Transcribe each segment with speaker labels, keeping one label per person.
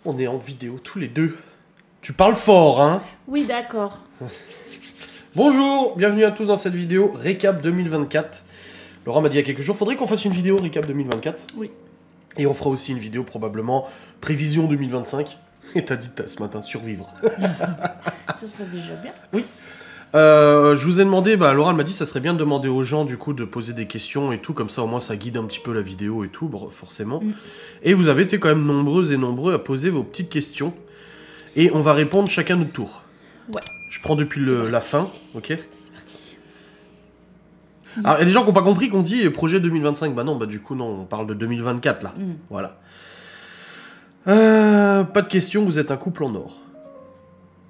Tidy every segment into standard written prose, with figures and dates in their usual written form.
Speaker 1: On est en vidéo tous les deux. Tu parles fort, hein?
Speaker 2: Oui, d'accord.
Speaker 1: Bonjour, bienvenue à tous dans cette vidéo récap 2024. Laura m'a dit il y a quelques jours, faudrait qu'on fasse une vidéo récap 2024.
Speaker 2: Oui.
Speaker 1: Et on fera aussi une vidéo probablement prévision 2025. Et t'as dit ce matin, survivre.
Speaker 2: Ça serait déjà bien.
Speaker 1: Oui. Je vous ai demandé, Laura m'a dit ça serait bien de demander aux gens du coup de poser des questions et tout, comme ça au moins ça guide un petit peu la vidéo et tout, forcément. Et vous avez été quand même nombreuses et nombreux à poser vos petites questions. Et on va répondre chacun notre tour.
Speaker 2: Ouais.
Speaker 1: Je prends depuis la fin, ok?
Speaker 2: C'est parti.
Speaker 1: Alors il y a des gens qui n'ont pas compris qu'on dit projet 2025. Bah non, du coup non, on parle de 2024 là. Voilà. Pas de questions, vous êtes un couple en or.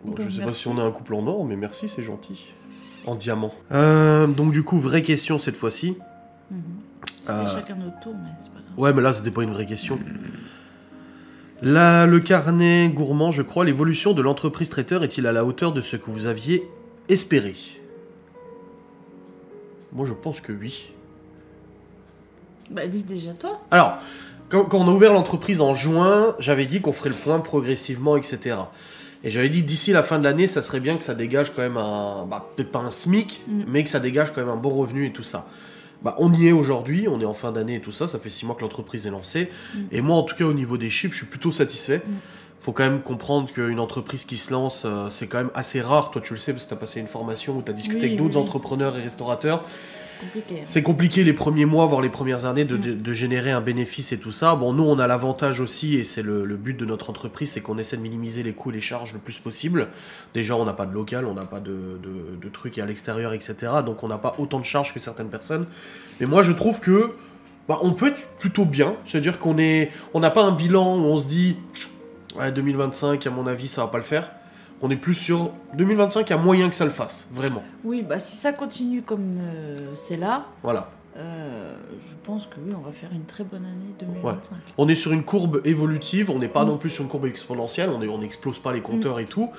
Speaker 1: Bon, je sais pas si on est un couple en or, mais merci, c'est gentil. En diamant. Donc du coup, vraie question cette fois-ci.
Speaker 2: C'était chacun notre tour, mais c'est pas grave.
Speaker 1: Ouais, mais là, c'était pas une vraie question. Là, le carnet gourmand, je crois, l'évolution de l'entreprise traiteur est-il à la hauteur de ce que vous aviez espéré? Moi, je pense que oui.
Speaker 2: Bah, dis déjà toi.
Speaker 1: Alors, quand on a ouvert l'entreprise en juin, j'avais dit qu'on ferait le point progressivement, etc. Et j'avais dit d'ici la fin de l'année, ça serait bien que ça dégage quand même un... peut-être pas un SMIC, mais que ça dégage quand même un bon revenu et tout ça. On y est aujourd'hui, on est en fin d'année et tout ça, ça fait 6 mois que l'entreprise est lancée. Et moi, en tout cas, au niveau des chiffres, je suis plutôt satisfait. Faut quand même comprendre qu'une entreprise qui se lance, c'est quand même assez rare. Toi, tu le sais, parce que tu as passé une formation où tu as discuté avec d'autres entrepreneurs et restaurateurs.
Speaker 2: C'est compliqué.
Speaker 1: C'est compliqué les premiers mois, voire les premières années, de générer un bénéfice et tout ça. Bon, nous, on a l'avantage aussi, et c'est le but de notre entreprise, c'est qu'on essaie de minimiser les coûts et les charges le plus possible. Déjà, on n'a pas de local, on n'a pas de trucs à l'extérieur, etc. Donc, on n'a pas autant de charges que certaines personnes. Mais moi, je trouve que on peut être plutôt bien. C'est-à-dire qu'on n'a pas un bilan où on se dit ouais, 2025, à mon avis, ça va pas le faire. On est plus sur 2025, il y a moyen que ça le fasse, vraiment.
Speaker 2: Oui, si ça continue comme c'est là,
Speaker 1: voilà.
Speaker 2: Je pense que oui, on va faire une très bonne année 2025.
Speaker 1: Ouais. On est sur une courbe évolutive, on n'est pas non plus sur une courbe exponentielle, on n'explose pas les compteurs et tout.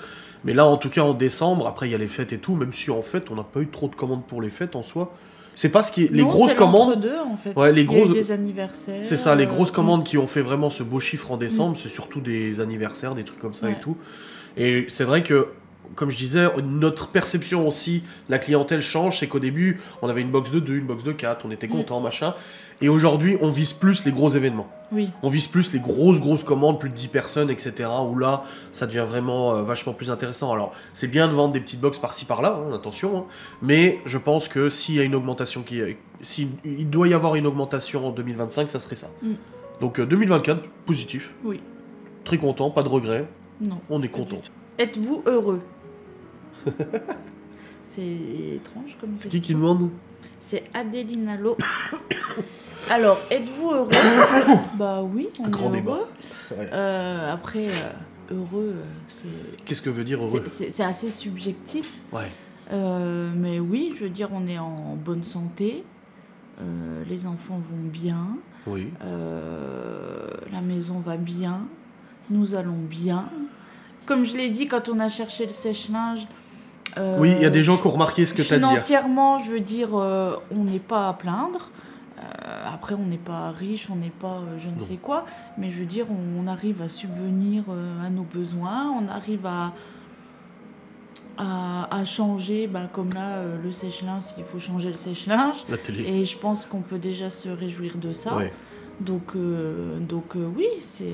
Speaker 1: Mais là, en tout cas, en décembre, après il y a les fêtes et tout, même si en fait, on n'a pas eu trop de commandes pour les fêtes en soi. C'est pas ce qui est... Les grosses commandes...
Speaker 2: Entre-deux, en fait.
Speaker 1: Ouais,
Speaker 2: il y a eu des anniversaires.
Speaker 1: C'est ça, les grosses commandes qui ont fait vraiment ce beau chiffre en décembre, c'est surtout des anniversaires, des trucs comme ça et tout. Et c'est vrai que, comme je disais, notre perception aussi, la clientèle change, c'est qu'au début, on avait une box de 2, une box de 4, on était content, machin. Et aujourd'hui, on vise plus les gros événements.
Speaker 2: Oui.
Speaker 1: On vise plus les grosses commandes, plus de 10 personnes, etc. Où là, ça devient vraiment vachement plus intéressant. Alors, c'est bien de vendre des petites box par-ci par-là, attention. Mais je pense que s'il y a une augmentation il doit y avoir une augmentation en 2025, ça serait ça. Donc 2024, positif.
Speaker 2: Oui.
Speaker 1: Très content, pas de regrets.
Speaker 2: Non.
Speaker 1: On est content.
Speaker 2: Êtes-vous heureux? C'est étrange comme question.
Speaker 1: C'est qui demande?
Speaker 2: C'est Adéline Allo. Alors, êtes-vous heureux? Bah oui, on est heureux.
Speaker 1: Ouais.
Speaker 2: Après, heureux, c'est...
Speaker 1: Qu'est-ce que veut dire heureux?
Speaker 2: C'est assez subjectif.
Speaker 1: Ouais.
Speaker 2: Mais oui, je veux dire, on est en bonne santé. Les enfants vont bien.
Speaker 1: Oui.
Speaker 2: La maison va bien. Nous allons bien. Comme je l'ai dit, quand on a cherché le sèche-linge...
Speaker 1: oui, il y a des gens qui ont remarqué ce que tu as dit.
Speaker 2: Financièrement, je veux dire, on n'est pas à plaindre. Après, on n'est pas riche, on n'est pas je ne sais quoi. Mais je veux dire, on arrive à subvenir à nos besoins. On arrive à changer, comme là, le sèche-linge, s'il faut changer le sèche-linge.
Speaker 1: La télé.
Speaker 2: Et je pense qu'on peut déjà se réjouir de ça.
Speaker 1: Ouais.
Speaker 2: Donc oui, c'est...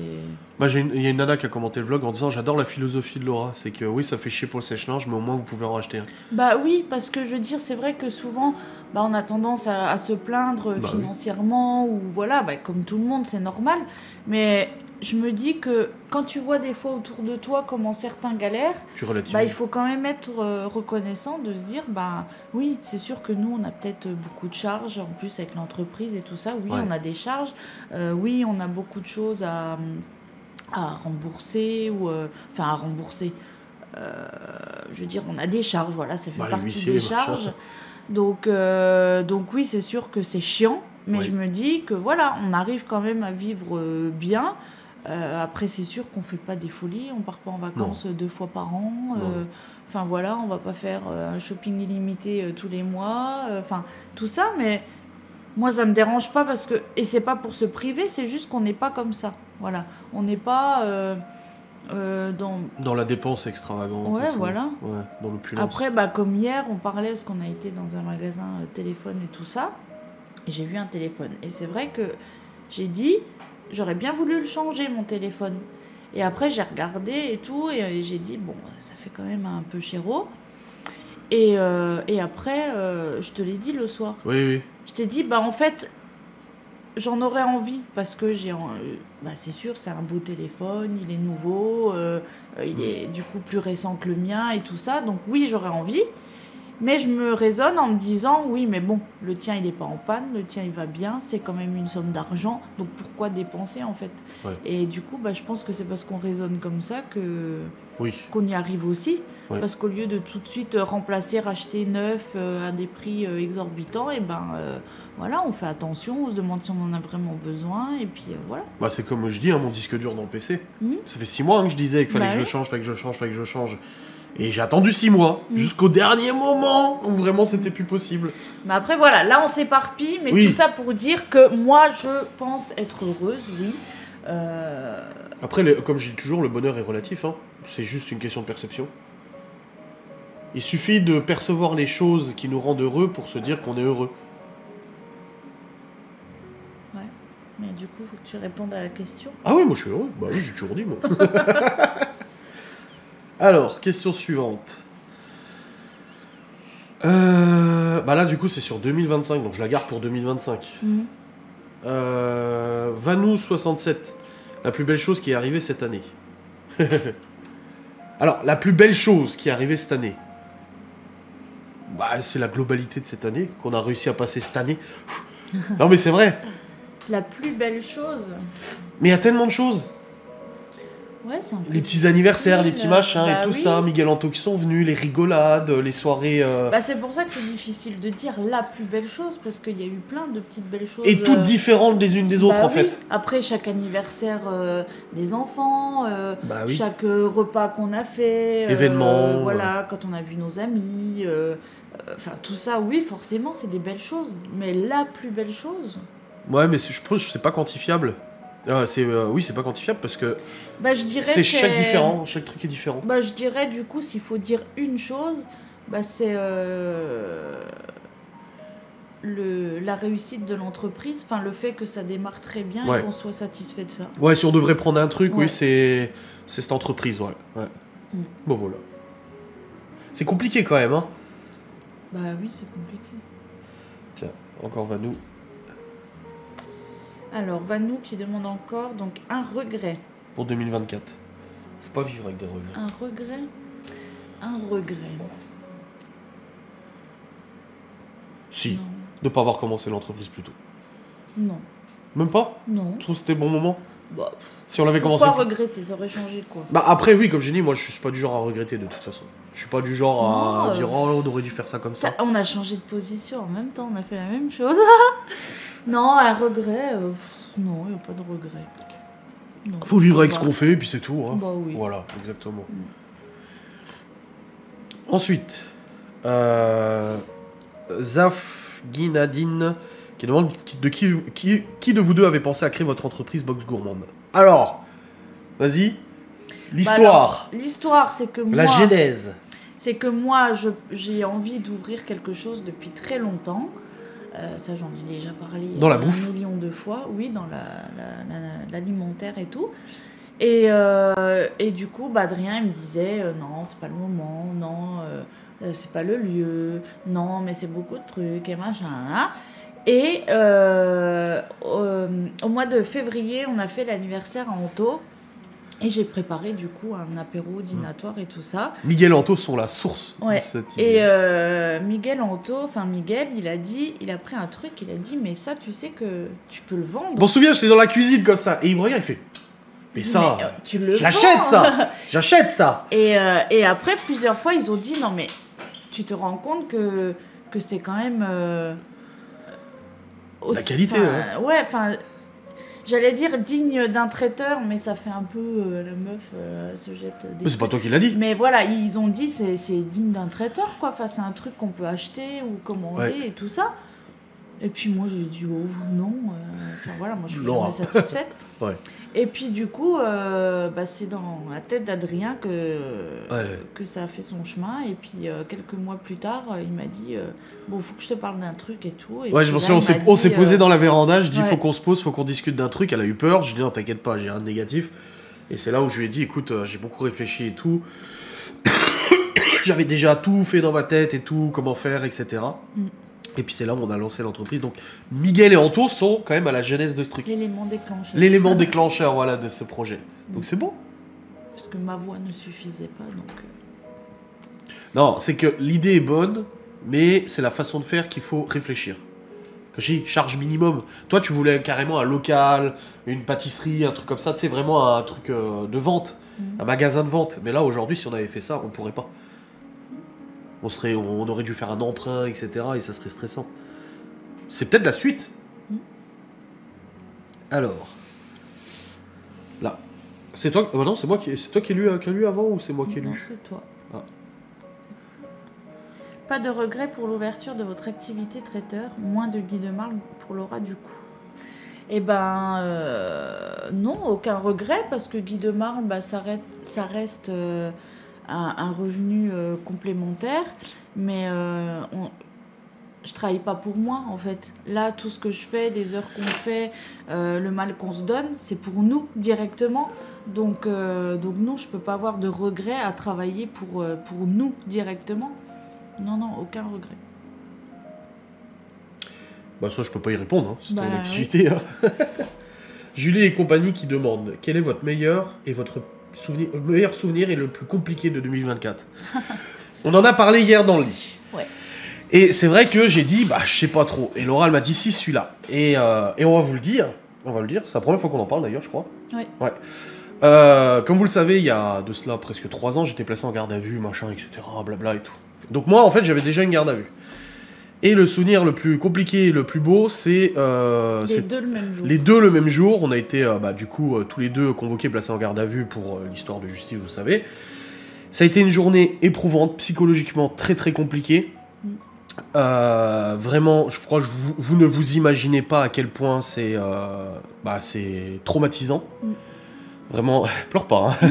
Speaker 1: Il y a une nana qui a commenté le vlog en disant « J'adore la philosophie de Laura. C'est que oui, ça fait chier pour le sèche-linge, mais au moins vous pouvez en racheter un. »
Speaker 2: Bah oui, parce que je veux dire, c'est vrai que souvent, on a tendance à se plaindre financièrement, ou voilà, comme tout le monde, c'est normal. Mais je me dis que quand tu vois des fois autour de toi comment certains galèrent,
Speaker 1: tu relativises.
Speaker 2: Il faut quand même être reconnaissant de se dire, oui, c'est sûr que nous, on a peut-être beaucoup de charges, en plus avec l'entreprise et tout ça. Oui, on a des charges. Oui, on a beaucoup de choses à rembourser, ou à rembourser. Je veux dire, on a des charges, voilà, ça fait partie des charges. Donc oui, c'est sûr que c'est chiant, mais je me dis que voilà, on arrive quand même à vivre bien. Après, c'est sûr qu'on fait pas des folies, on part pas en vacances 2 fois par an. Enfin voilà, on va pas faire un shopping illimité tous les mois. Tout ça, mais moi ça me dérange pas et c'est pas pour se priver, c'est juste qu'on n'est pas comme ça. Voilà, on n'est pas
Speaker 1: Dans la dépense extravagante.
Speaker 2: Ouais, voilà.
Speaker 1: Ouais, dans l'opulence.
Speaker 2: Après, comme hier, on parlait, parce qu'on a été dans un magasin téléphone et tout ça, et j'ai vu un téléphone. Et c'est vrai que j'ai dit, j'aurais bien voulu le changer, mon téléphone. Et après, j'ai regardé et tout, et j'ai dit, bon, ça fait quand même un peu chéro. Et après, je te l'ai dit le soir.
Speaker 1: Oui.
Speaker 2: Je t'ai dit, en fait, j'en aurais envie, parce que c'est sûr, c'est un beau téléphone, il est nouveau, il est du coup plus récent que le mien et tout ça. Donc oui, j'aurais envie. Mais je me raisonne en me disant, oui, mais bon, le tien, il n'est pas en panne, le tien, il va bien, c'est quand même une somme d'argent, donc pourquoi dépenser, en fait ?
Speaker 1: Ouais.
Speaker 2: Et du coup, je pense que c'est parce qu'on raisonne comme ça qu'on y arrive aussi.
Speaker 1: Ouais.
Speaker 2: Parce qu'au lieu de tout de suite remplacer, racheter neuf à des prix exorbitants, voilà, on fait attention, on se demande si on en a vraiment besoin, et puis voilà.
Speaker 1: C'est comme je dis, mon disque dur dans le PC. Ça fait 6 mois que je disais qu'il fallait que je le change. Et j'ai attendu 6 mois, jusqu'au dernier moment où vraiment c'était plus possible.
Speaker 2: Mais après, voilà, là on s'éparpille, mais tout ça pour dire que moi je pense être heureuse, oui.
Speaker 1: Après, comme je dis toujours, le bonheur est relatif, c'est juste une question de perception. Il suffit de percevoir les choses qui nous rendent heureux pour se dire qu'on est heureux.
Speaker 2: Ouais, mais du coup, il faut que tu répondes à la question.
Speaker 1: Ah oui, moi je suis heureux. Bah oui, j'ai toujours dit, moi. Alors, question suivante. Là, du coup, c'est sur 2025, donc je la garde pour 2025. Vanou67, la plus belle chose qui est arrivée cette année. Alors, la plus belle chose qui est arrivée cette année, c'est la globalité de cette année, qu'on a réussi à passer cette année. Non, mais c'est vrai.
Speaker 2: La plus belle chose.
Speaker 1: Mais il y a tellement de choses.
Speaker 2: Ouais, c'est un peu
Speaker 1: les petits anniversaires, les petits machins et tout
Speaker 2: oui.
Speaker 1: ça, Miguel Anto qui sont venus, les rigolades, les soirées...
Speaker 2: c'est pour ça que c'est difficile de dire la plus belle chose, parce qu'il y a eu plein de petites belles choses.
Speaker 1: Et toutes différentes les unes des autres, en fait.
Speaker 2: Après, chaque anniversaire des enfants, chaque repas qu'on a fait...
Speaker 1: événements.
Speaker 2: Voilà, quand on a vu nos amis... tout ça, oui, forcément, c'est des belles choses. Mais la plus belle chose...
Speaker 1: Ouais, mais je pense que c'est pas quantifiable. Oui, c'est pas quantifiable parce que
Speaker 2: je dirais
Speaker 1: c'est chaque truc est différent.
Speaker 2: Je dirais du coup, s'il faut dire une chose, c'est la réussite de l'entreprise, le fait que ça démarre très bien et qu'on soit satisfait de ça.
Speaker 1: Ouais, si on devrait prendre un truc, oui, c'est cette entreprise, voilà. Ouais. Bon, voilà. C'est compliqué quand même, hein.
Speaker 2: Oui, c'est compliqué.
Speaker 1: Tiens, encore Vanou.
Speaker 2: Alors, Vanou qui demande encore, donc un regret.
Speaker 1: Pour 2024. Faut pas vivre avec des regrets.
Speaker 2: Un regret.
Speaker 1: Si. Non. De pas avoir commencé l'entreprise plus tôt.
Speaker 2: Non.
Speaker 1: Même pas ?
Speaker 2: Non.
Speaker 1: Tu trouves que c'était le bon moment ? Si on l'avait commencé.
Speaker 2: Pourquoi regretter ? Ça aurait changé quoi ?
Speaker 1: Après, oui, comme j'ai dit, moi je suis pas du genre à regretter de toute façon. Je suis pas du genre à dire on aurait dû faire ça comme ça.
Speaker 2: On a changé de position en même temps, on a fait la même chose. Non, un regret, non, il n'y a pas de regret. Non.
Speaker 1: Faut vivre avec ce qu'on fait et puis c'est tout. Hein.
Speaker 2: Oui.
Speaker 1: Voilà, exactement. Ensuite, Zafginadine qui demande qui de vous deux avait pensé à créer votre entreprise Box Gourmande. Alors, vas-y, l'histoire.
Speaker 2: L'histoire, c'est que moi...
Speaker 1: La genèse.
Speaker 2: C'est que moi, j'ai envie d'ouvrir quelque chose depuis très longtemps. Ça, j'en ai déjà parlé
Speaker 1: dans la bouffe.
Speaker 2: 1 million de fois. Oui, dans l'alimentaire et tout. Et du coup, Adrien, il me disait non, c'est pas le moment, non, c'est pas le lieu, non, mais c'est beaucoup de trucs et machin. Hein. Et au mois de février, on a fait l'anniversaire à Anto. Et j'ai préparé du coup un apéro dînatoire et tout ça.
Speaker 1: Miguel Anto sont la source de cette idée.
Speaker 2: Et Miguel, il a pris un truc, il a dit mais ça tu sais que tu peux le vendre.
Speaker 1: Bon, souviens, j'étais dans la cuisine comme ça et il me regarde, il fait mais ça,
Speaker 2: tu le
Speaker 1: j'achète
Speaker 2: vends.
Speaker 1: ça, j'achète ça.
Speaker 2: Et après plusieurs fois ils ont dit non mais tu te rends compte que c'est quand même
Speaker 1: la qualité.
Speaker 2: J'allais dire digne d'un traiteur, mais ça fait un peu la meuf se jette des...
Speaker 1: Mais c'est pas toi qui l'as dit.
Speaker 2: Mais voilà, ils ont dit c'est digne d'un traiteur, quoi. Enfin, c'est un truc qu'on peut acheter ou commander et tout ça. Et puis moi, j'ai dit non. Moi, je suis jamais satisfaite. Et puis du coup, c'est dans la tête d'Adrien que ça a fait son chemin. Et puis quelques mois plus tard, il m'a dit bon, faut que je te parle d'un truc et tout. Et
Speaker 1: je me souviens, on s'est posé dans la véranda. Je dis faut qu'on se pose, faut qu'on discute d'un truc. Elle a eu peur. Je dis non, t'inquiète pas, j'ai rien de négatif. Et c'est là où je lui ai dit écoute, j'ai beaucoup réfléchi et tout. J'avais déjà tout fait dans ma tête et tout, comment faire, etc. Et puis c'est là où on a lancé l'entreprise. Donc Miguel et Anto sont quand même à la genèse de ce truc.
Speaker 2: L'élément déclencheur.
Speaker 1: L'élément déclencheur, voilà, de ce projet. Donc c'est bon.
Speaker 2: Parce que ma voix ne suffisait pas, donc...
Speaker 1: Non, c'est que l'idée est bonne, mais c'est la façon de faire qu'il faut réfléchir. Quand je dis charge minimum, toi tu voulais carrément un local, une pâtisserie, un truc comme ça, tu sais, vraiment un truc de vente, un magasin de vente. Mais là aujourd'hui, si on avait fait ça, on pourrait pas. On aurait dû faire un emprunt, etc. Et ça serait stressant. C'est peut-être la suite. Alors, là, c'est toi. Non, c'est moi c'est toi qui as lu avant ou c'est moi qui ai lu?
Speaker 2: Non, c'est toi. Ah. Pas de regret pour l'ouverture de votre activité traiteur, moins de Guy de Marle pour Laura du coup. Eh ben, non, aucun regret parce que Guy de Marle, ça reste un revenu complémentaire, mais je travaille pas pour moi en fait. Là, tout ce que je fais, les heures qu'on fait, le mal qu'on se donne, c'est pour nous directement. Donc non, je peux pas avoir de regret à travailler pour nous directement. Non, aucun regret.
Speaker 1: Ça, je peux pas y répondre, hein. C'est ton activité. Oui. Hein. Julie et compagnie qui demandent quel est votre meilleur souvenir et le plus compliqué de 2024. On en a parlé hier dans le lit.
Speaker 2: Ouais.
Speaker 1: Et c'est vrai que j'ai dit, je sais pas trop. Et Laura, elle m'a dit, si, celui-là. Et on va vous le dire. C'est la première fois qu'on en parle d'ailleurs, je crois.
Speaker 2: Oui.
Speaker 1: Ouais. Comme vous le savez, il y a de cela presque 3 ans, j'étais placé en garde à vue, machin, etc. Blabla et tout. Donc moi, en fait, j'avais déjà une garde à vue. Et le souvenir le plus compliqué et le plus beau, c'est...
Speaker 2: deux le même jour.
Speaker 1: Les deux le même jour. On a été, du coup, tous les deux convoqués, placés en garde à vue pour l'histoire de justice, vous savez. Ça a été une journée éprouvante, psychologiquement très très compliquée. Vraiment, je crois que vous ne vous imaginez pas à quel point c'est traumatisant. Vraiment, pleure pas. Hein.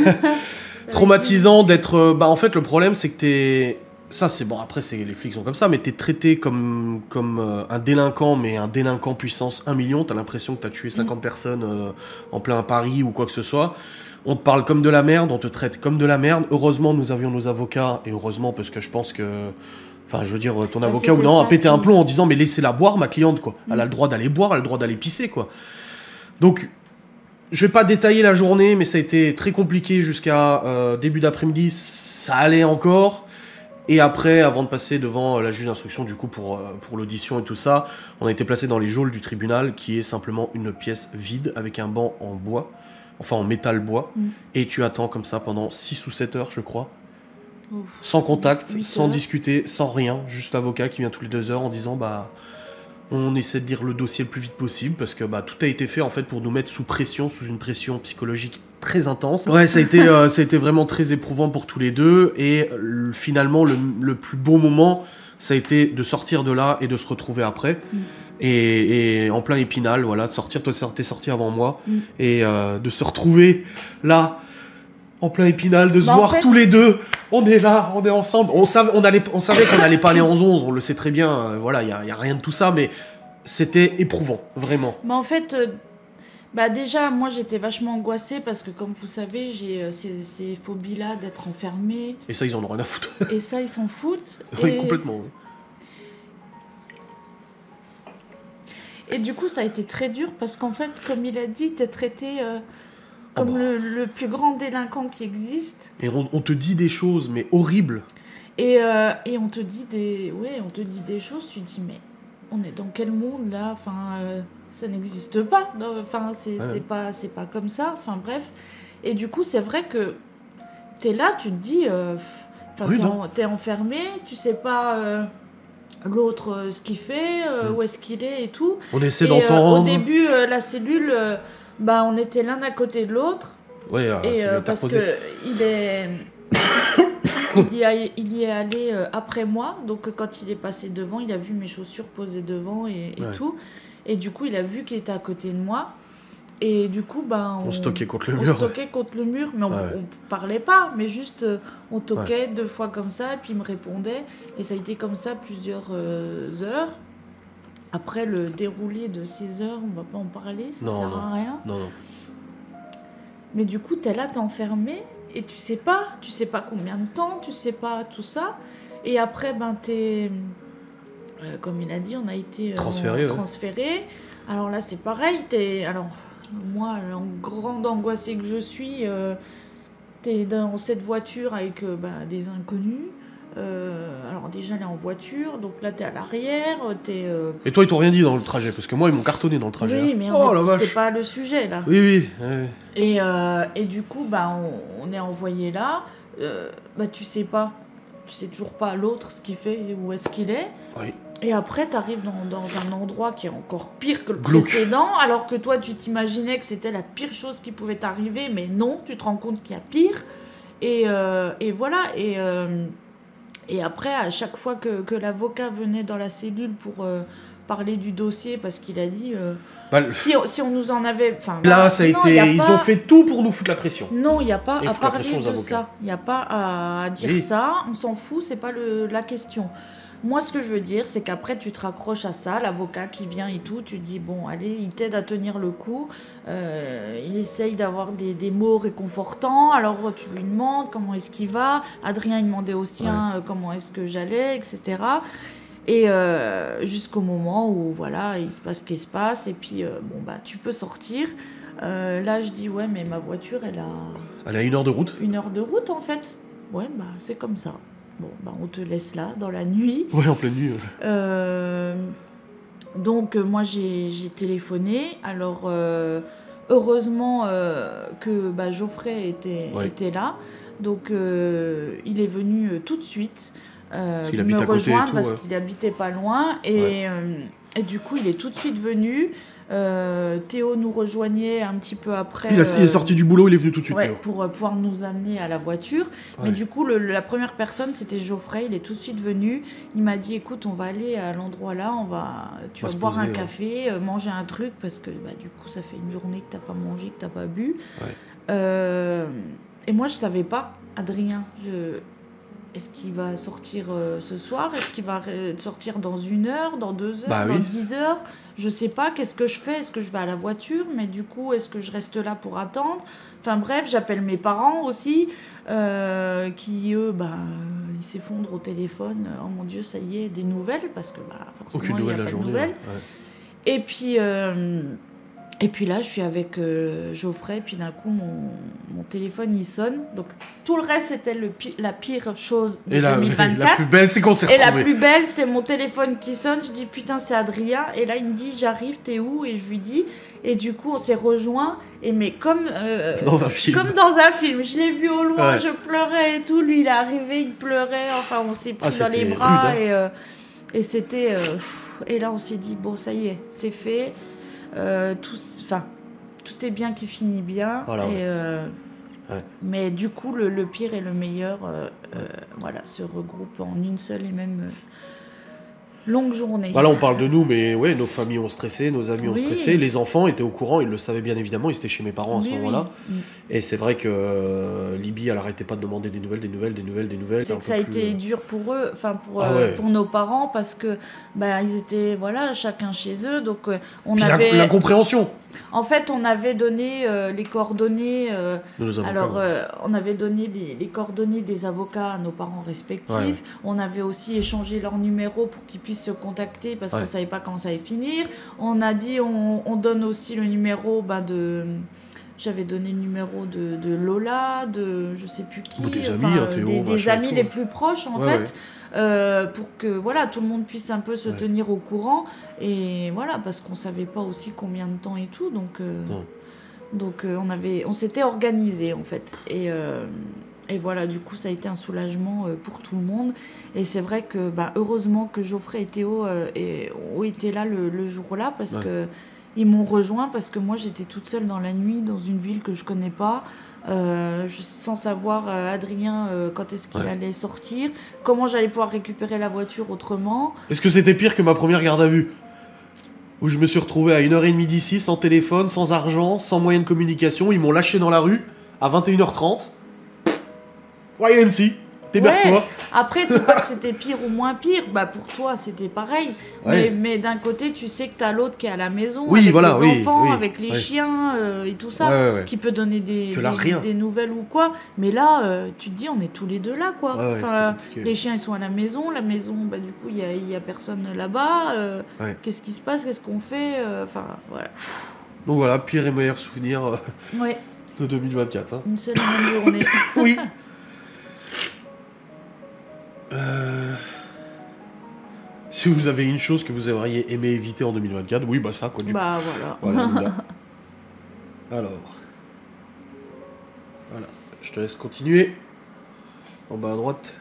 Speaker 1: Traumatisant d'être... en fait, le problème, c'est que t'es... Ça, c'est bon, après, les flics sont comme ça, mais t'es traité comme un délinquant, mais un délinquant puissance 1 million. T'as l'impression que t'as tué 50 personnes en plein Paris ou quoi que ce soit. On te parle comme de la merde, on te traite comme de la merde. Heureusement, nous avions nos avocats, et heureusement, parce que je pense que... Enfin, je veux dire, ton avocat ou non a pété un plomb en disant « Mais laissez-la boire, ma cliente, quoi. Elle a le droit d'aller boire, elle a le droit d'aller pisser, quoi. » Donc... Je vais pas détailler la journée, mais ça a été très compliqué jusqu'à début d'après-midi. Ça allait encore. Et après, avant de passer devant la juge d'instruction, du coup, pour l'audition et tout ça, on a été placé dans les geôles du tribunal, qui est simplement une pièce vide avec un banc en bois, enfin en métal bois. Et tu attends comme ça pendant 6 ou 7 heures, je crois. Ouf. Sans contact, sans discuter, sans rien. Juste l'avocat qui vient toutes les 2 heures en disant on essaie de lire le dossier le plus vite possible parce que tout a été fait en fait pour nous mettre sous pression, sous une pression psychologique très intense. Ouais, ça a été vraiment très éprouvant pour tous les deux et finalement le plus beau moment, ça a été de sortir de là et de se retrouver après. Et en plein Épinal, voilà, de sortir, toi t'es sorti avant moi, et de se retrouver là, en plein Épinal, de se voir tous les deux. On est là, on est ensemble. On savait qu'on n'allait pas aller en 11, on le sait très bien. Voilà, il y a rien de tout ça, mais c'était éprouvant, vraiment.
Speaker 2: Mais en fait, déjà, moi j'étais vachement angoissée parce que, comme vous savez, j'ai ces phobies-là d'être enfermée.
Speaker 1: Et ça, ils en ont rien à foutre.
Speaker 2: Et ça, ils s'en foutent.
Speaker 1: Oui, complètement. Oui.
Speaker 2: Et du coup, ça a été très dur parce qu'en fait, comme il a dit, t'es traité... comme le plus grand délinquant qui existe. Et
Speaker 1: on te dit des choses, mais horribles.
Speaker 2: Et on te dit des choses, tu te dis, mais on est dans quel monde, là? Enfin, ça n'existe pas. Enfin, c'est pas comme ça. Enfin, bref. Et du coup, c'est vrai que t'es là, tu te dis... t'es enfermé, tu sais pas... l'autre, ce qu'il fait, où est-ce qu'il est et tout.
Speaker 1: On essaie d'entendre.
Speaker 2: Au début, la cellule... on était l'un à côté de l'autre.
Speaker 1: Ouais,
Speaker 2: et parce que il y est allé après moi. Donc quand il est passé devant, il a vu mes chaussures posées devant et tout. Et du coup, il a vu qu'il était à côté de moi. Et du coup, ben,
Speaker 1: on stockait contre le mur.
Speaker 2: On stockait contre le mur, mais on parlait pas, mais juste on toquait 2 fois comme ça, et puis il me répondait. Et ça a été comme ça plusieurs heures. Après le déroulé de 6 heures, on va pas en parler, ça sert à rien.
Speaker 1: Non.
Speaker 2: Mais du coup, t'es là, t'es enfermé, et tu sais pas combien de temps, tu sais pas tout ça. Et après, ben, t'es... comme il a dit, on a été transféré. Alors là, c'est pareil. Alors, moi, la grande angoissée que je suis, t'es dans cette voiture avec des inconnus. Alors déjà, elle est en voiture, donc là, t'es à l'arrière.
Speaker 1: Et toi, ils t'ont rien dit dans le trajet, parce que moi, ils m'ont cartonné dans le trajet.
Speaker 2: Oui, mais c'est pas le sujet, là.
Speaker 1: Oui.
Speaker 2: Et du coup, on est envoyé là. Tu sais toujours pas l'autre, ce qu'il fait, où est-ce qu'il est.
Speaker 1: Oui.
Speaker 2: Et après, tu arrives dans un endroit qui est encore pire que le précédent, alors que toi, tu t'imaginais que c'était la pire chose qui pouvait t'arriver, mais non, tu te rends compte qu'il y a pire. Et voilà. Et après, à chaque fois que l'avocat venait dans la cellule pour parler du dossier, parce qu'il a dit... si on nous en avait...
Speaker 1: Là, ça a été... Ils ont fait tout pour nous foutre la pression.
Speaker 2: Non, il n'y a pas à parler de ça. Il n'y a pas à dire ça. On s'en fout, c'est pas la question. Moi, ce que je veux dire, c'est qu'après, tu te raccroches à ça, l'avocat qui vient et tout, tu te dis, bon, allez, il t'aide à tenir le coup, il essaye d'avoir des mots réconfortants, alors tu lui demandes comment est-ce qu'il va, Adrien, il demandait au sien comment est-ce que j'allais, etc. Et jusqu'au moment où, voilà, il se passe ce qui se passe, et puis, tu peux sortir. Là, je dis, ouais, mais ma voiture, elle a
Speaker 1: 1 heure de route.
Speaker 2: 1 heure de route, en fait. Ouais, c'est comme ça. Bon, on te laisse là, dans la nuit.
Speaker 1: Ouais, en pleine nuit.
Speaker 2: Donc, moi, j'ai téléphoné. Alors, heureusement que Geoffrey était là. Donc, il est venu tout de suite me rejoindre parce qu'il habitait pas loin. Et du coup, il est tout de suite venu. Théo nous rejoignait un petit peu après.
Speaker 1: Il est sorti du boulot, il est venu tout de suite.
Speaker 2: Pour pouvoir nous amener à la voiture. Ouais. Mais du coup, la première personne, c'était Geoffrey. Il est tout de suite venu. Il m'a dit, écoute, on va aller à l'endroit là. Tu vas boire un café, manger un truc. Parce que du coup, ça fait une journée que t'as pas mangé, que t'as pas bu. Ouais. Et moi, je savais pas, Adrien. Est-ce qu'il va sortir ce soir? Est-ce qu'il va sortir dans 1 heure, dans 2 heures, dans 10 heures? Je sais pas, qu'est-ce que je fais? Est-ce que je vais à la voiture? Mais du coup, est-ce que je reste là pour attendre? Enfin bref, j'appelle mes parents aussi, qui eux, ils s'effondrent au téléphone. Oh mon Dieu, ça y est, des nouvelles, parce que forcément, il n'y a pas de nouvelles. Ouais. Et puis là, je suis avec Geoffrey, puis d'un coup, mon téléphone, il sonne. Donc, tout le reste, c'était la pire chose de 2024.
Speaker 1: La plus belle, c'est qu'on s'est retrouvés.
Speaker 2: Et la plus belle, c'est mon téléphone qui sonne. Je dis, putain, c'est Adrien. Et là, il me dit, j'arrive, t'es où? Et je lui dis... Et du coup, on s'est rejoints. Mais comme...
Speaker 1: dans un film.
Speaker 2: Comme dans un film. Je l'ai vu au loin, je pleurais et tout. Lui, il est arrivé, il pleurait. Enfin, on s'est pris dans les bras. Rude, hein. Et c'était... et là, on s'est dit, bon, ça y est, c'est fait. Tout est bien qui finit bien. Voilà, mais du coup, le pire et le meilleur se regroupent en une seule et même longue journée.
Speaker 1: Là, on parle de nous, mais ouais, nos familles ont stressé, nos amis ont stressé, les enfants étaient au coururant, ils le savaient bien évidemment, ils étaient chez mes parents à ce moment-là. Oui. Et c'est vrai que Libye, elle arrêtait pas de demander des nouvelles.
Speaker 2: C'est que ça a été dur pour eux, pour nos parents, parce que ils étaient chacun chez eux, donc on
Speaker 1: puis
Speaker 2: avait
Speaker 1: l'incompréhension.
Speaker 2: En fait, on avait donné les coordonnées.
Speaker 1: De nos avocats,
Speaker 2: alors, on avait donné les coordonnées des avocats à nos parents respectifs. Ouais. On avait aussi échangé leurs numéros pour qu'ils puissent se contacter parce qu'on savait pas quand ça allait finir. On a dit on donne aussi le numéro de. J'avais donné le numéro de Lola, de je sais plus qui.
Speaker 1: Des amis, Théo,
Speaker 2: des amis les plus proches en fait. Pour que tout le monde puisse un peu se tenir au courant et parce qu'on savait pas aussi combien de temps et tout donc on s'était organisé en fait et du coup ça a été un soulagement pour tout le monde et c'est vrai que heureusement que Geoffrey et Théo ont été là le jour-là parce que ils m'ont rejoint parce que moi j'étais toute seule dans la nuit dans une ville que je connais pas. Sans savoir Adrien quand est-ce qu'il allait sortir, comment j'allais pouvoir récupérer la voiture autrement.
Speaker 1: Est-ce que c'était pire que ma première garde à vue? où je me suis retrouvé à 1h30 d'ici, sans téléphone, sans argent, sans moyen de communication. Ils m'ont lâché dans la rue à 21h30. Why and see. Démerde-toi.
Speaker 2: Ouais. Après, c'est pas que c'était pire ou moins pire. Bah, pour toi, c'était pareil.
Speaker 1: Ouais.
Speaker 2: Mais d'un côté, tu sais que t'as l'autre qui est à la maison,
Speaker 1: Oui,
Speaker 2: avec
Speaker 1: voilà,
Speaker 2: les enfants,
Speaker 1: oui,
Speaker 2: avec les chiens et tout ça,
Speaker 1: Ouais.
Speaker 2: qui peut donner des
Speaker 1: rien.
Speaker 2: nouvelles ou quoi. Mais là, tu te dis, on est tous les deux là, quoi.
Speaker 1: Ouais,
Speaker 2: Enfin, les chiens, ils sont à la maison. La maison, bah, du coup, il y a personne là-bas. Qu'est-ce qui se passe? Qu'est-ce qu'on fait? Enfin, voilà.
Speaker 1: Donc voilà, pire et meilleur souvenir
Speaker 2: Ouais.
Speaker 1: de 2024. Hein.
Speaker 2: Une seule et même journée.
Speaker 1: Oui. Si vous avez une chose que vous aimeriez aimer éviter en 2024, oui, bah ça, quoi, du coup.
Speaker 2: Bah, voilà.
Speaker 1: Alors. Voilà. Je te laisse continuer. En bas à droite.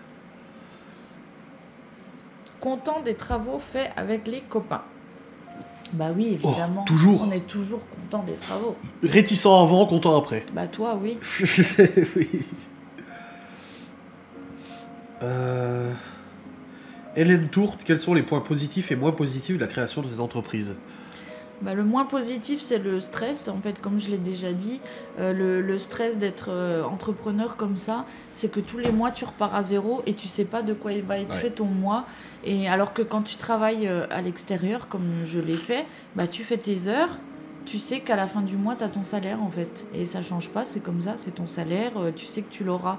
Speaker 2: Content des travaux faits avec les copains. Bah oui, évidemment.
Speaker 1: Toujours.
Speaker 2: On est toujours content des travaux.
Speaker 1: Réticent avant, content après.
Speaker 2: Bah toi, oui.
Speaker 1: Oui. Hélène Tourte, quels sont les points positifs et moins positifs de la création de cette entreprise?
Speaker 2: Bah, le moins positif, c'est le stress. En fait, comme je l'ai déjà dit, le stress d'être entrepreneur comme ça, c'est que tous les mois, tu repars à zéro et tu sais pas de quoi il va être fait ton mois. Et alors que quand tu travailles à l'extérieur, comme je l'ai fait, bah, tu fais tes heures. Tu sais qu'à la fin du mois, tu as ton salaire, en fait. Et ça change pas, c'est comme ça, c'est ton salaire. Tu sais que tu l'auras.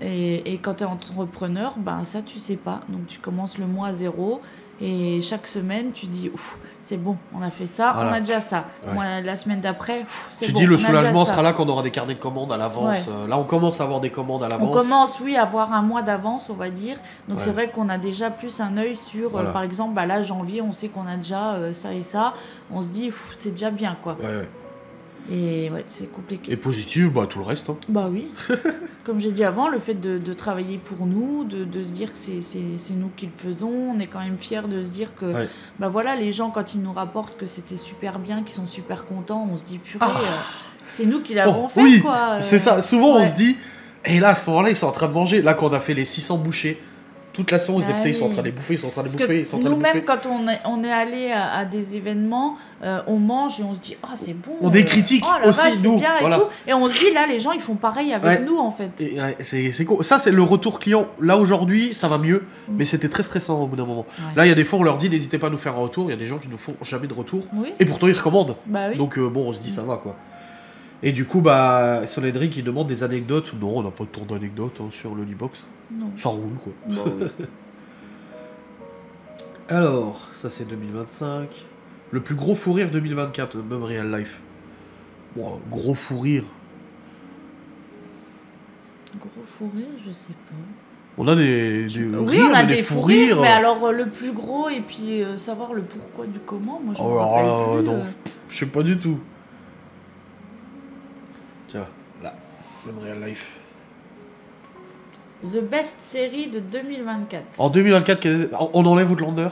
Speaker 2: Et quand tu es entrepreneur, ben ça, tu sais pas. Donc, tu commences le mois à zéro. Et chaque semaine, tu dis, ouf, c'est bon, on a fait ça,
Speaker 1: voilà.
Speaker 2: on a déjà ça.
Speaker 1: Ouais.
Speaker 2: Moi, la semaine d'après, c'est bon.
Speaker 1: Tu dis, le soulagement sera là quand on aura des carnets de commandes à l'avance.
Speaker 2: Ouais.
Speaker 1: Là, on commence à avoir des commandes à l'avance.
Speaker 2: On commence, oui, à avoir un mois d'avance, on va dire. Donc,
Speaker 1: Ouais.
Speaker 2: c'est vrai qu'on a déjà plus un œil sur,
Speaker 1: Voilà.
Speaker 2: par exemple, bah, là, janvier, on sait qu'on a déjà ça et ça. On se dit, ouf, c'est déjà bien, quoi.
Speaker 1: Ouais.
Speaker 2: Et ouais, c'est compliqué.
Speaker 1: Et positif, bah tout le reste. Hein.
Speaker 2: Bah oui. Comme j'ai dit avant, le fait de travailler pour nous, de se dire que c'est nous qui le faisons, on est quand même fiers de se dire que bah voilà, les gens, quand ils nous rapportent que c'était super bien, qu'ils sont super contents, on se dit purée, c'est nous qui l'avons fait,
Speaker 1: oui,
Speaker 2: quoi.
Speaker 1: C'est ça. Souvent, on se dit, et là, à ce moment-là, ils sont en train de manger. Là, quand on a fait les 600 bouchées, toute la sauce, ils sont en train de les bouffer, ils sont en train de bouffer, ils sont en train de bouffer.
Speaker 2: Nous-mêmes, quand on est allé à des événements, on mange et on se dit, ah, c'est bon.
Speaker 1: On des critiques aussi,
Speaker 2: vache,
Speaker 1: nous.
Speaker 2: Bien
Speaker 1: Voilà.
Speaker 2: et tout. Et on se dit, là, les gens, ils font pareil avec nous, en fait.
Speaker 1: Et, c'est cool. Ça, c'est le retour client. Là, aujourd'hui, ça va mieux, mais c'était très stressant au bout d'un moment. Ouais. Là, il y a des fois, on leur dit, n'hésitez pas à nous faire un retour. Il y a des gens qui nous font jamais de retour.
Speaker 2: Oui.
Speaker 1: Et pourtant, ils recommandent.
Speaker 2: Bah, oui.
Speaker 1: Donc, bon, on se dit, ça va, quoi. Et du coup, bah, Soledry qui demande des anecdotes. Non, on n'a pas de tour d'anecdotes sur le Libox.
Speaker 2: Non.
Speaker 1: Ça roule, quoi.
Speaker 2: Bah, oui.
Speaker 1: Alors, ça c'est 2025. Le plus gros fou rire 2024, même Real Life. Bon, gros fou rire.
Speaker 2: Gros fou rire, je sais pas.
Speaker 1: On a des
Speaker 2: oui,
Speaker 1: rires,
Speaker 2: on a
Speaker 1: des
Speaker 2: des
Speaker 1: fous
Speaker 2: fous
Speaker 1: rires.
Speaker 2: Mais alors, le plus gros, et puis savoir le pourquoi du comment, moi je me rappelle plus.
Speaker 1: Non, je sais pas du tout. Tiens, là, même Real Life.
Speaker 2: The best série de 2024.
Speaker 1: En 2024, on enlève Outlander.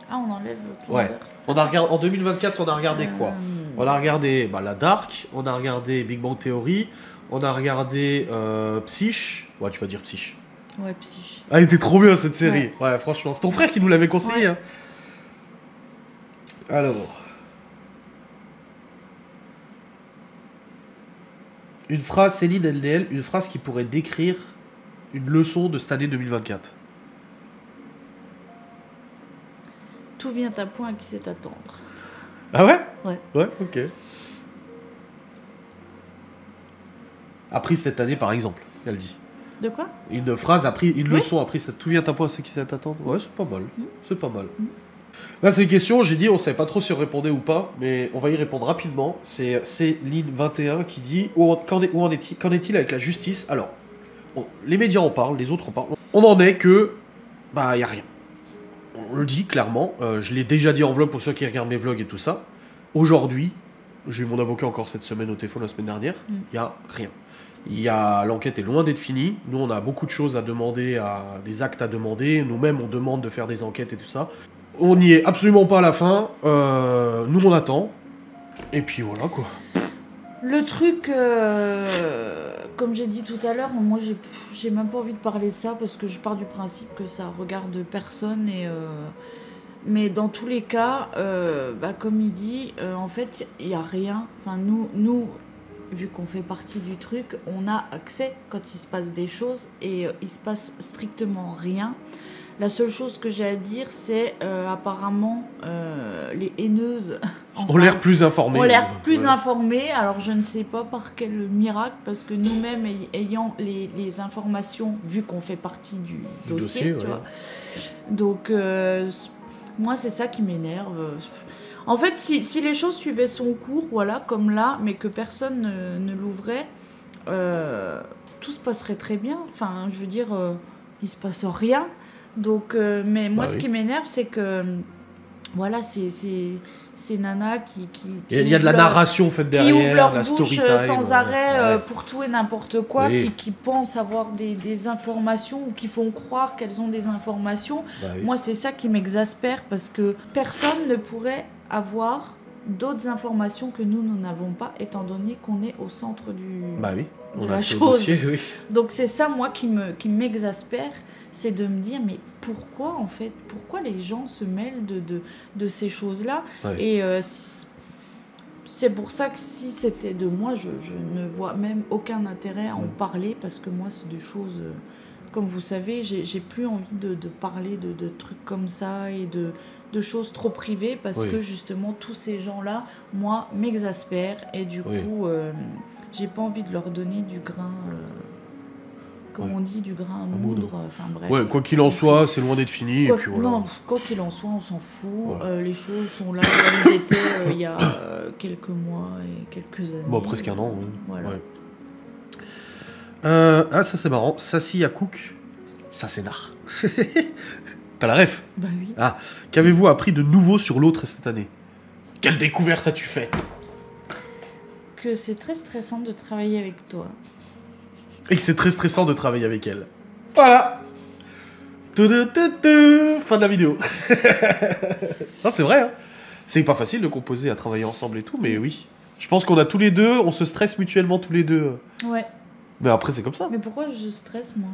Speaker 2: Ah, on enlève Outlander.
Speaker 1: Ouais. En 2024, on a regardé quoi? On a regardé la Dark, on a regardé Big Bang Theory, on a regardé Psych. Ouais, tu vas dire Psych.
Speaker 2: Ouais, Psych.
Speaker 1: Elle était trop bien cette série. Ouais, franchement. C'est ton frère qui nous l'avait conseillé. Ouais. Hein. Alors. Une phrase, Céline LDL, une phrase qui pourrait décrire une leçon de cette année 2024.
Speaker 2: Tout vient à point à qui sait attendre.
Speaker 1: Ah ouais?
Speaker 2: Ouais.
Speaker 1: Ouais, ok. Apprise cette année, par exemple, elle dit.
Speaker 2: De quoi?
Speaker 1: Une phrase, une leçon apprise, tout vient à point à qui sait attendre. Ouais, c'est pas mal. C'est pas mal. Là, c'est une question, j'ai dit, on savait pas trop si on répondait ou pas, mais on va y répondre rapidement. C'est Céline21 qui dit, qu'en est-il avec la justice? Alors, les médias en parlent, les autres en parlent. On en est que, bah, y a rien. On le dit clairement, je l'ai déjà dit en vlog pour ceux qui regardent mes vlogs et tout ça. Aujourd'hui, j'ai eu mon avocat encore cette semaine au téléphone la semaine dernière, y a rien. L'enquête est loin d'être finie. Nous, on a beaucoup de choses à demander, des actes à demander. Nous-mêmes, on demande de faire des enquêtes et tout ça. On n'y est absolument pas à la fin. Nous, on attend. Et puis voilà, quoi.
Speaker 2: Le truc, comme j'ai dit tout à l'heure, moi, j'ai même pas envie de parler de ça parce que je pars du principe que ça regarde personne Mais dans tous les cas, comme il dit, en fait, il n'y a rien. Enfin, nous, vu qu'on fait partie du truc, on a accès quand il se passe des choses et il se passe strictement rien. La seule chose que j'ai à dire, c'est apparemment les haineuses
Speaker 1: ont l'air plus informées.
Speaker 2: Ont l'air plus informées. Alors je ne sais pas par quel miracle, parce que nous-mêmes ayant les informations, vu qu'on fait partie du dossier, tu vois. Donc moi c'est ça qui m'énerve. En fait, si les choses suivaient son cours, voilà, comme là, mais que personne ne l'ouvrait, tout se passerait très bien. Enfin, je veux dire, il se passe rien. Donc, mais moi, ce qui m'énerve, c'est que, voilà, c'est Nana qui
Speaker 1: il y a de la narration faite derrière,
Speaker 2: qui ouvre leur
Speaker 1: la
Speaker 2: bouche
Speaker 1: story time,
Speaker 2: sans arrêt pour tout et n'importe quoi, qui pensent avoir des informations ou qui font croire qu'elles ont des informations. Moi, c'est ça qui m'exaspère, parce que personne ne pourrait avoir d'autres informations que nous n'avons pas, étant donné qu'on est au centre de la chose. Dossier, donc c'est ça, moi, qui m'exaspère, c'est de me dire, mais pourquoi, en fait, pourquoi les gens se mêlent de ces choses-là? Et c'est pour ça que si c'était de moi, je ne vois même aucun intérêt à en parler, parce que moi, c'est des choses... comme vous savez, j'ai plus envie de parler de trucs comme ça et de choses trop privées, parce que justement tous ces gens-là, moi, m'exaspèrent, et du coup, j'ai pas envie de leur donner du grain, comme on dit, du grain à moudre. Enfin bref.
Speaker 1: Ouais, quoi qu'il en soit, c'est loin d'être fini. Et puis, voilà.
Speaker 2: Non, quoi qu'il en soit, on s'en fout. Les choses sont là où elles étaient il y a quelques mois et quelques années.
Speaker 1: Bon, presque un an.
Speaker 2: Voilà.
Speaker 1: Ça c'est marrant. Sassy à Cook, ça c'est nard. T'as la ref?
Speaker 2: Bah oui.
Speaker 1: Ah, qu'avez-vous appris de nouveau sur l'autre cette année? Quelle découverte as-tu faite?
Speaker 2: Que c'est très stressant de travailler avec toi.
Speaker 1: Et que c'est très stressant de travailler avec elle. Voilà. Fin de la vidéo. Ça c'est vrai, hein. C'est pas facile de composer, à travailler ensemble et tout, mais oui. Je pense qu'on a tous les deux, on se stresse mutuellement tous les deux.
Speaker 2: Ouais.
Speaker 1: Mais après c'est comme ça.
Speaker 2: Mais pourquoi je stresse, moi?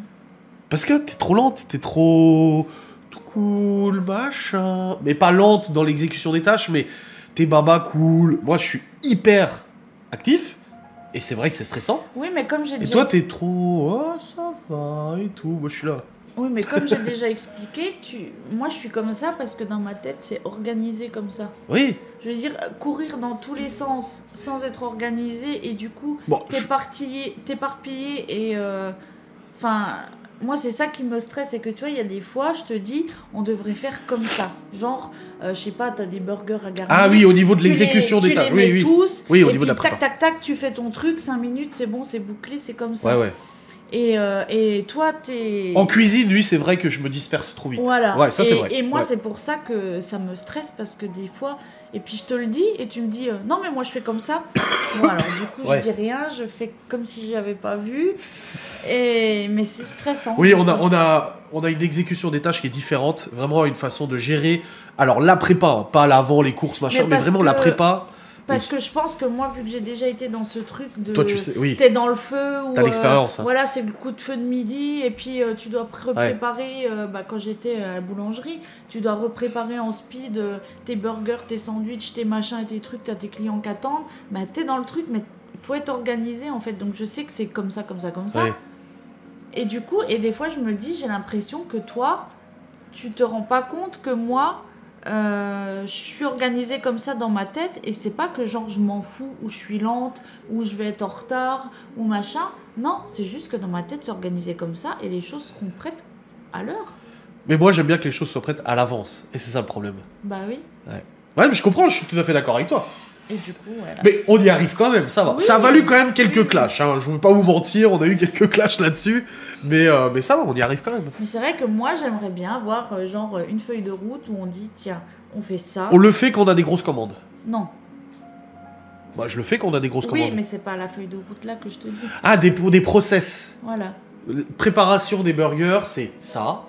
Speaker 1: Parce que t'es trop lente, t'es trop... tout cool, machin... Mais pas lente dans l'exécution des tâches, mais t'es baba cool. Moi je suis hyper actif, et c'est vrai que c'est stressant.
Speaker 2: Oui, mais comme j'ai
Speaker 1: déjà... Et toi t'es trop... oh, ça va, et tout, moi je suis là.
Speaker 2: Oui, mais comme j'ai déjà expliqué, moi je suis comme ça parce que dans ma tête c'est organisé comme ça.
Speaker 1: Oui.
Speaker 2: Je veux dire, courir dans tous les sens sans être organisé, et du coup t'éparpiller et... Enfin, moi c'est ça qui me stresse, c'est que tu vois, il y a des fois je te dis, on devrait faire comme ça. Genre, je sais pas, t'as des burgers à garnir.
Speaker 1: Ah oui, au niveau de l'exécution des tâches.
Speaker 2: Tu les mets tous,
Speaker 1: oui, au
Speaker 2: et
Speaker 1: niveau
Speaker 2: puis
Speaker 1: de la prépa.
Speaker 2: tac, tu fais ton truc, 5 minutes, c'est bon, c'est bouclé, c'est comme ça.
Speaker 1: Ouais.
Speaker 2: Et toi, t'es...
Speaker 1: En cuisine, lui, c'est vrai que je me disperse trop vite.
Speaker 2: Voilà.
Speaker 1: Ouais, ça c'est vrai.
Speaker 2: Et moi, c'est pour ça que ça me stresse, parce que des fois... Et puis je te le dis, et tu me dis, non mais moi je fais comme ça. Bon, alors du coup, je dis rien, je fais comme si j'avais pas vu. Mais c'est stressant.
Speaker 1: Oui, on a une exécution des tâches qui est différente. Vraiment une façon de gérer. Alors la prépa, hein, pas l'avant, les courses, machin, mais vraiment la prépa...
Speaker 2: Parce que je pense que moi, vu que j'ai déjà été dans ce truc de...
Speaker 1: Toi, tu sais, oui.
Speaker 2: T'es dans le feu.
Speaker 1: T'as l'expérience. Hein.
Speaker 2: Voilà, c'est le coup de feu de midi. Et puis, tu dois repréparer... quand j'étais à la boulangerie, tu dois repréparer en speed tes burgers, tes sandwichs, tes machins et tes trucs. T'as tes clients qui attendent. Bah, t'es dans le truc, mais il faut être organisé, en fait. Donc, je sais que c'est comme ça. Ouais. Et du coup, des fois, je me dis, j'ai l'impression que toi, tu te rends pas compte que moi... je suis organisée comme ça dans ma tête, et c'est pas que genre je m'en fous, ou je suis lente, ou je vais être en retard, ou machin. Non, c'est juste que dans ma tête c'est organisé comme ça, et les choses seront prêtes à l'heure.
Speaker 1: Mais moi j'aime bien que les choses soient prêtes à l'avance, et c'est ça le problème.
Speaker 2: Bah oui.
Speaker 1: Ouais, mais je comprends, je suis tout à fait d'accord avec toi.
Speaker 2: Et du coup, voilà.
Speaker 1: Mais on y arrive quand même, ça va. Oui, ça a valu quand même quelques clashs, hein. Je veux pas vous mentir, on a eu quelques clashs là-dessus, mais ça va, on y arrive quand même.
Speaker 2: Mais c'est vrai que moi j'aimerais bien avoir genre une feuille de route où on dit, tiens, on fait ça.
Speaker 1: On le fait quand on a des grosses commandes.
Speaker 2: Non.
Speaker 1: Moi je le fais quand on a des grosses commandes.
Speaker 2: Oui, mais c'est pas la feuille de route là que je te dis.
Speaker 1: Ah, des process.
Speaker 2: Voilà.
Speaker 1: Préparation des burgers, c'est ça.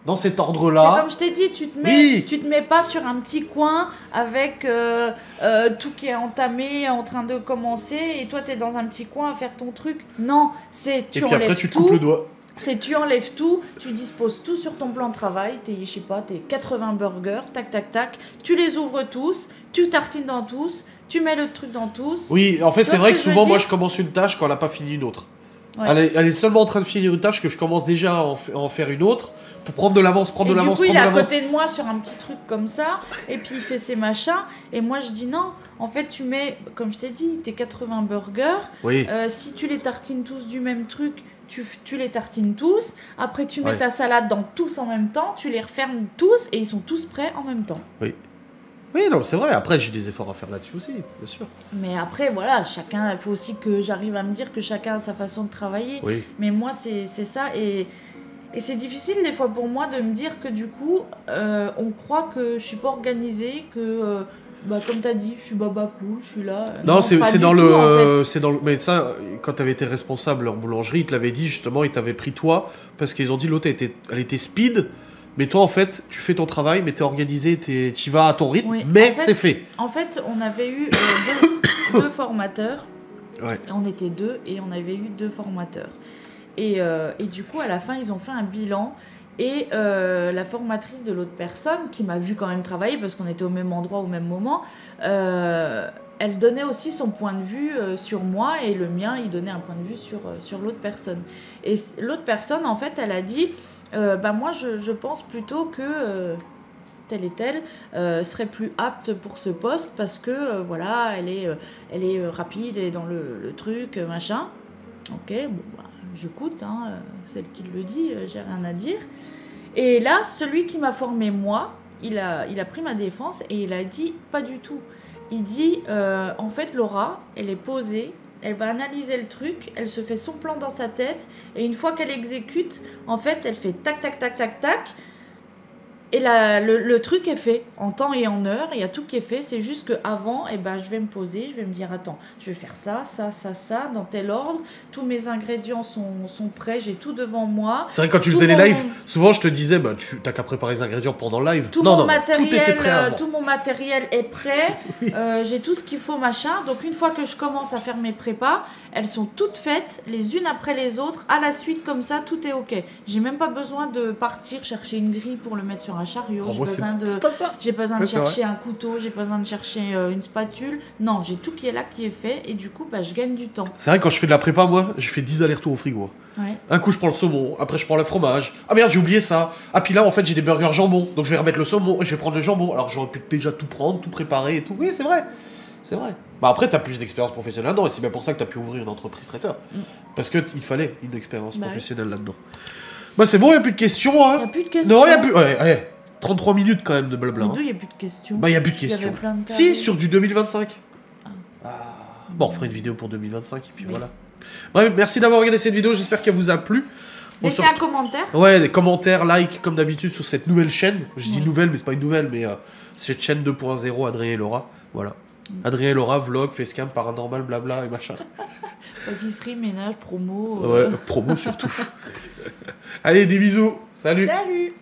Speaker 1: Dans cet ordre-là.
Speaker 2: C'est comme je t'ai dit, tu te mets pas sur un petit coin avec tout qui est entamé, en train de commencer, et toi t'es dans un petit coin à faire ton truc. Non, tu enlèves tout.
Speaker 1: Et puis après tu te coupes le doigt.
Speaker 2: C'est tu enlèves tout, tu disposes tout sur ton plan de travail, je sais pas, t'es 80 burgers, tac, tac, tac, tu les ouvres tous, tu tartines dans tous, tu mets le truc dans tous.
Speaker 1: Oui, en fait, c'est vrai que souvent, moi, je commence une tâche quand elle n'a pas fini une autre. Ouais. Elle est seulement en train de finir une tâche que je commence déjà à en faire une autre pour prendre de l'avance, prendre de l'avance,
Speaker 2: prendre de l'avance. Du coup, il est à côté de moi sur un petit truc comme ça, et puis il fait ses machins, et moi je dis non. En fait, tu mets, comme je t'ai dit, tes 80 burgers.
Speaker 1: Oui.
Speaker 2: Si tu les tartines tous du même truc, tu les tartines tous. Après, tu mets ta salade dans tous en même temps, tu les refermes tous, et ils sont tous prêts en même temps.
Speaker 1: Oui. Oui, non, c'est vrai. Après, j'ai des efforts à faire là-dessus aussi, bien sûr.
Speaker 2: Mais après, voilà, chacun, il faut aussi que j'arrive à me dire que chacun a sa façon de travailler.
Speaker 1: Oui.
Speaker 2: Mais moi, c'est ça. Et c'est difficile des fois pour moi de me dire que du coup, on croit que je suis pas organisée, que, comme tu as dit, je suis baba cool, je suis là.
Speaker 1: Non, c'est dans le... C'est dans le... Mais ça, quand tu avais été responsable en boulangerie, ils te l'avaient dit, justement, ils t'avaient pris toi, parce qu'ils ont dit l'autre, elle était speed. Mais toi, en fait, tu fais ton travail, mais t'es organisé, t'y vas à ton rythme, oui. Mais c'est fait.
Speaker 2: En fait, on avait eu deux formateurs.
Speaker 1: Ouais.
Speaker 2: On était deux et on avait eu deux formateurs. Et du coup, à la fin, ils ont fait un bilan. Et la formatrice de l'autre personne, qui m'a vu quand même travailler, parce qu'on était au même endroit au même moment, elle donnait aussi son point de vue sur moi, et le mien, il donnait un point de vue sur l'autre personne. Et l'autre personne, en fait, elle a dit... moi je pense plutôt que telle et telle serait plus apte pour ce poste parce que voilà, elle est rapide, elle est dans le truc, machin. Ok, bon, j'écoute, celle qui le dit, j'ai rien à dire. Et là, celui qui m'a formé moi, il a pris ma défense et il a dit pas du tout. Il dit en fait Laura, elle est posée. Elle va analyser le truc, elle se fait son plan dans sa tête, et une fois qu'elle exécute, en fait, elle fait tac, tac, tac, tac, tac, et le truc est fait, en temps et en heure, il y a tout qui est fait, c'est juste qu'avant, je vais me poser, je vais me dire, attends, je vais faire ça, ça, ça, ça, dans tel ordre, tous mes ingrédients sont prêts, j'ai tout devant moi.
Speaker 1: C'est vrai que quand tu faisais les lives, souvent je te disais, tu t'as qu'à préparer les ingrédients pendant le live.
Speaker 2: Tout mon matériel est prêt, oui. J'ai tout ce qu'il faut, machin, donc une fois que je commence à faire mes prépas, elles sont toutes faites, les unes après les autres, à la suite, comme ça, tout est ok. J'ai même pas besoin de partir chercher une grille pour le mettre sur un chariot, j'ai besoin de chercher un couteau, j'ai besoin de chercher une spatule. Non, j'ai tout qui est là, qui est fait, et du coup, je gagne du temps.
Speaker 1: C'est vrai, quand je fais de la prépa, moi, je fais 10 allers-retours au frigo.
Speaker 2: Ouais.
Speaker 1: Un coup, je prends le saumon, après, je prends le fromage. Ah merde, j'ai oublié ça. Ah, puis là, en fait, j'ai des burgers jambon, donc je vais remettre le saumon et je vais prendre le jambon. Alors, j'aurais pu déjà tout prendre, tout préparer et tout. Oui, c'est vrai. C'est vrai. Après, t'as plus d'expérience professionnelle là-dedans, et c'est bien pour ça que t'as pu ouvrir une entreprise traiteur. Parce qu'il fallait une expérience professionnelle là-dedans. C'est bon, il n'y a plus de questions.
Speaker 2: Il n'y a plus de questions.
Speaker 1: Non, il n'y a plus. Ouais. 33 minutes quand même de blabla.
Speaker 2: Il n'y a plus de questions.
Speaker 1: Il n'y a plus de questions. Si, sur du 2025. Bon, on fera une vidéo pour 2025 et puis voilà. Bref, merci d'avoir regardé cette vidéo, j'espère qu'elle vous a plu.
Speaker 2: Laissez un commentaire.
Speaker 1: Ouais, des commentaires, like comme d'habitude sur cette nouvelle chaîne. Je dis nouvelle, mais c'est pas une nouvelle, mais cette chaîne 2.0, Adrien et Laura. Voilà. Adrien et Laura, vlog, facecam, paranormal, blabla et machin.
Speaker 2: Pâtisserie, ménage, promo.
Speaker 1: Ouais, promo surtout. Allez, des bisous. Salut.
Speaker 2: Salut.